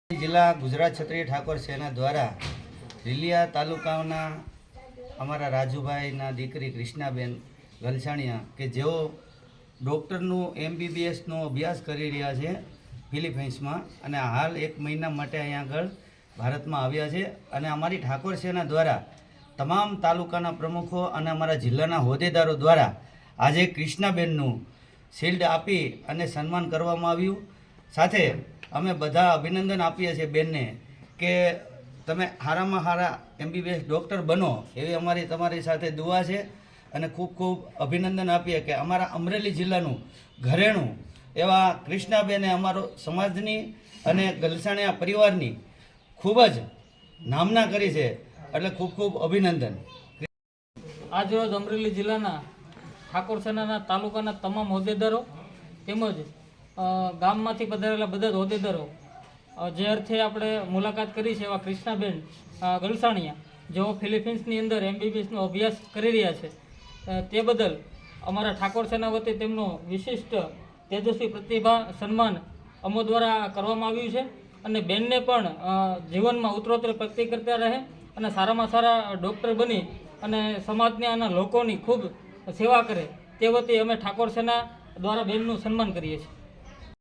જિલ્લા ગુજરાત ક્ષત્રિય ઠાકોર સેના દ્વારા લીલિયા તાલુકાના અમારા રાજુભાઈના દીકરી કૃષ્ણાબેન ગલસાણિયા કે જેઓ ડૉક્ટરનું MBBSનો અભ્યાસ કરી રહ્યા છે ફિલિપાઇન્સમાં અને હાલ 1 મહિના માટે અહીંયા આગળ ભારતમાં આવ્યા છે અને અમારી ઠાકોર સેના દ્વારા તમામ તાલુકાના પ્રમુખો અને અમારા જિલ્લાના હોદ્દેદારો દ્વારા આજે કૃષ્ણાબેનનું શિલ્ડ આપી અને સન્માન કરવામાં આવ્યું। સાથે અમે બધા અભિનંદન આપીએ છીએ બેનને કે તમે સારામાં સારા MBBS ડૉક્ટર બનો એવી અમારી તમારી સાથે દુઆ છે અને ખૂબ ખૂબ અભિનંદન આપીએ કે અમારા અમરેલી જિલ્લાનું ઘરેણું એવા કૃષ્ણાબેને અમારો સમાજની અને ગલસાણિયા પરિવારની ખૂબ જ નામના કરી છે, એટલે ખૂબ ખૂબ અભિનંદન। આજરોજ અમરેલી જિલ્લાના ઠાકોર સેનાના તાલુકાના તમામ હોદ્દેદારો તેમજ ગામમાંથી પધારેલા બધા જ હોદ્દેદારો જે અર્થે આપણે મુલાકાત કરી છે એવા કૃષ્ણાબેન ગલસાણિયા જેઓ ફિલિપિન્સની અંદર MBBSનો અભ્યાસ કરી રહ્યા છે તે બદલ અમારા ઠાકોર સેના વતી તેમનો વિશિષ્ટ તેજસ્વી પ્રતિભા સન્માન અમો દ્વારા કરવામાં આવ્યું છે અને બેનને પણ જીવનમાં ઉત્તરોત્તર પ્રગતિ કરતા રહે અને સારામાં સારા ડૉક્ટર બની અને સમાજને અને લોકોની ખૂબ સેવા કરે તે વતી અમે ઠાકોર સેના દ્વારા બેનનું સન્માન કરીએ છીએ।